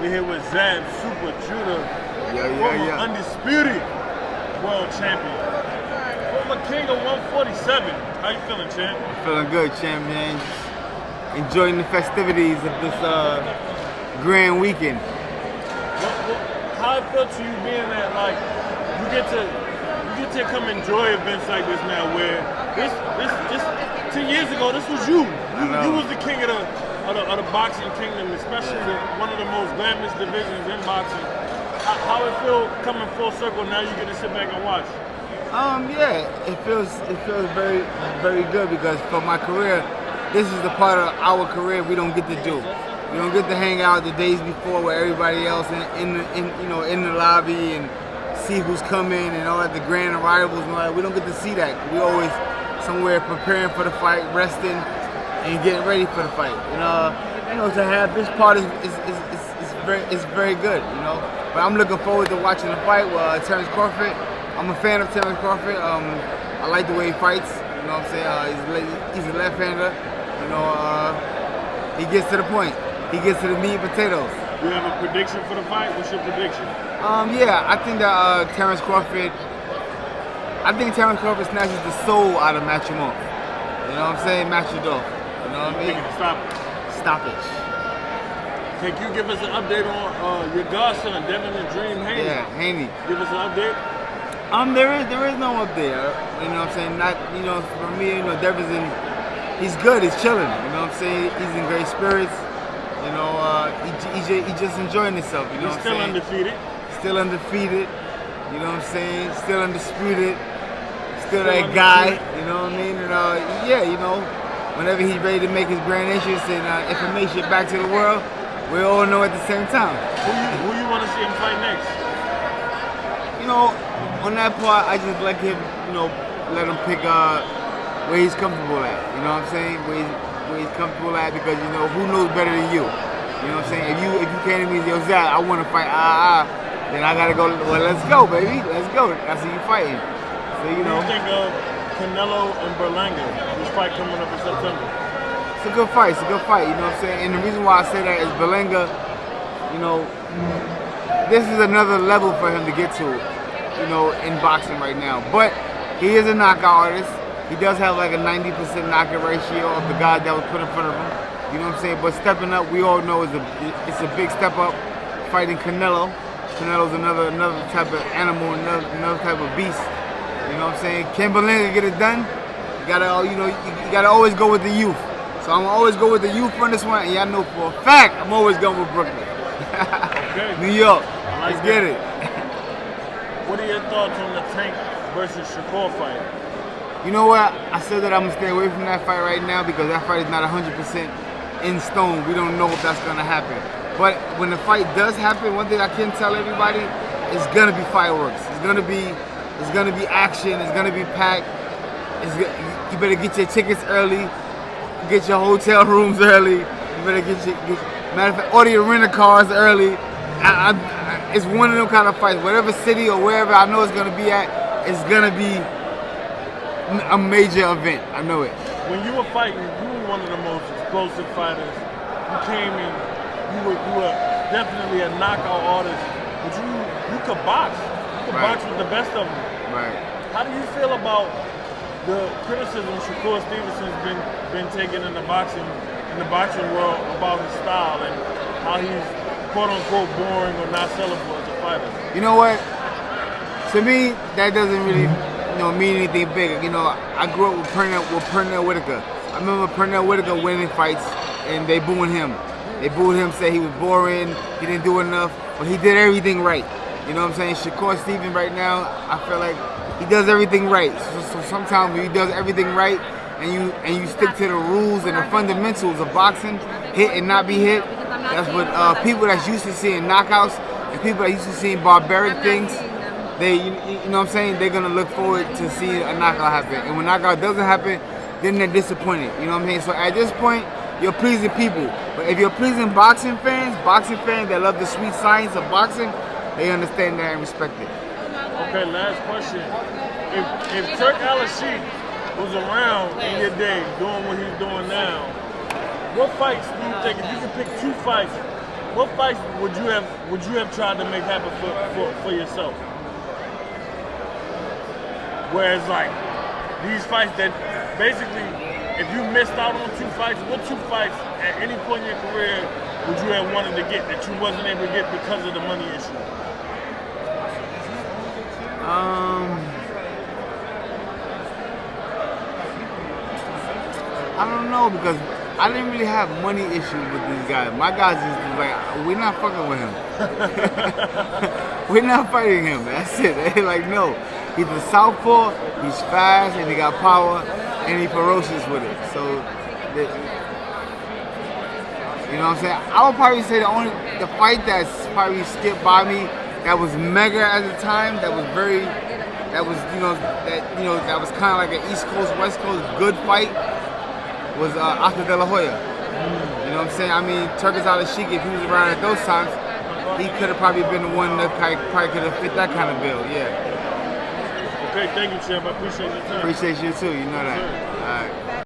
We're here with Zab Super Judah, former undisputed world champion, former king of 147. How you feeling, champ? I'm feeling good, champ, man. Just enjoying the festivities of this grand weekend. How it felt to you being that, like, you get to come enjoy events like this now, where this 10 years ago, this was you. You was the king of the boxing kingdom, especially one of the most glamorous divisions in boxing. How it feel coming full circle now? You get to sit back and watch. Yeah, it feels very, very good, because for my career, this is the part of our career we don't get to do. We don't get to hang out the days before with everybody else in the lobby and see who's coming and all that, the grand arrivals and all that. We don't get to see that. We always somewhere preparing for the fight, resting, and getting ready for the fight. To have this part is very good. But I'm looking forward to watching the fight with Terence Crawford. I'm a fan of Terence Crawford. I like the way he fights. You know what I'm saying? He's a left-hander. He gets to the point. He gets to the meat and potatoes. You have a prediction for the fight? What's your prediction? Yeah, I think that Terence Crawford snatches the soul out of Madrimov. You know what I'm saying? Match it off. You know what I mean? Stoppage. Can you give us an update on your godson, Devin Haney? Yeah, Haney. Give us an update. There is no update. You know what I'm saying? Not, for me, Devin's he's good. He's chilling. You know what I'm saying? He's in great spirits. He's just enjoying himself. You know He's what still I'm saying? undefeated. Still undefeated. You know what I'm saying? Still undisputed. Still that guy. You know what I mean? And whenever he's ready to make his grand entrance and information back to the world, we all know at the same time. Who you want to see him fight next? On that part, I just let him, let him pick where he's comfortable at. You know what I'm saying? Where he's comfortable at, because who knows better than you? You know what I'm saying? If you came to me and said, yo, Zach, I want to fight then I gotta go. Well, let's go, baby. Let's go. I see you fighting. So What do you think of Canelo and Berlanga? This fight coming up in September. It's a good fight. It's a good fight. You know what I'm saying? And the reason why I say that is Berlanga. This is another level for him to get to. In boxing right now. But he is a knockout artist. He does have like a 90% knockout ratio of the guy that was put in front of him. You know what I'm saying? But stepping up, we all know it's a big step up. Fighting Canelo. Canelo's another type of animal, another type of beast. You know what I'm saying? Can Berlanga get it done? You gotta always go with the youth. So I'm gonna always go with the youth on this one, and y'all know for a fact I'm always going with Brooklyn. Okay. New York. Let's get it. What are your thoughts on the Tank versus Shakur fight? You know what? I said that I'm gonna stay away from that fight right now, because that fight is not 100% in stone. We don't know if that's gonna happen. But when the fight does happen, one thing I can tell everybody, it's gonna be fireworks. It's gonna be action. It's gonna be packed. You better get your tickets early. Get your hotel rooms early. You better matter of fact, order your rental cars early. It's one of them kind of fights. Whatever city or wherever I know it's gonna be at, it's gonna be a major event. I know it. When you were fighting, you were one of the most explosive fighters. You came in. You were definitely a knockout artist, but you could box. You could box with the best of them. Right. How do you feel about the criticism Shakur Stevenson's been taking in the boxing world about his style and how he's quote unquote boring or not sellable as a fighter? You know what? To me, that doesn't really mean anything big. I grew up with Pernell Whitaker. I remember Pernell Whitaker winning fights and they booing him. They booed him, said he was boring, he didn't do enough, but he did everything right. You know what I'm saying? Shakur Stevenson right now, I feel like he does everything right. So sometimes when he does everything right and you stick to the rules and the fundamentals of boxing, hit and not be hit, that's what people that's used to seeing knockouts and people that used to seeing barbaric things, you know what I'm saying? They're gonna look forward to seeing a knockout happen. And when knockout doesn't happen, then they're disappointed. You know what I'm saying? So at this point, you're pleasing people. But if you're pleasing boxing fans that love the sweet science of boxing, they understand that and respect it. Okay, last question. If Turk Al-Sheikh was around in your day doing what he's doing now, what fights do you think, if you could pick two fights what fights would you have tried to make happen for yourself? Whereas like these fights that basically, if you missed out on 2 fights, what 2 fights at any point in your career would you have wanted to get that you wasn't able to get because of the money issue? I don't know, because I didn't really have money issues with these guys. My guys just was like, we're not fucking with him. We're not fighting him. That's it. They like, no. He's a southpaw, he's fast, and he got power, and he's ferocious with it. So, you know what I'm saying? I would probably say the fight that's probably skipped by me, that was mega at the time, that was kind of like an East Coast, West Coast good fight, was Oscar De La Hoya. You know what I'm saying? I mean, Turkish Al-Sheikh, if he was around at those times, he could have probably been the one that probably could have fit that kind of bill, yeah. Okay, thank you, champ. I appreciate your time. Appreciate you too, you know that. All right.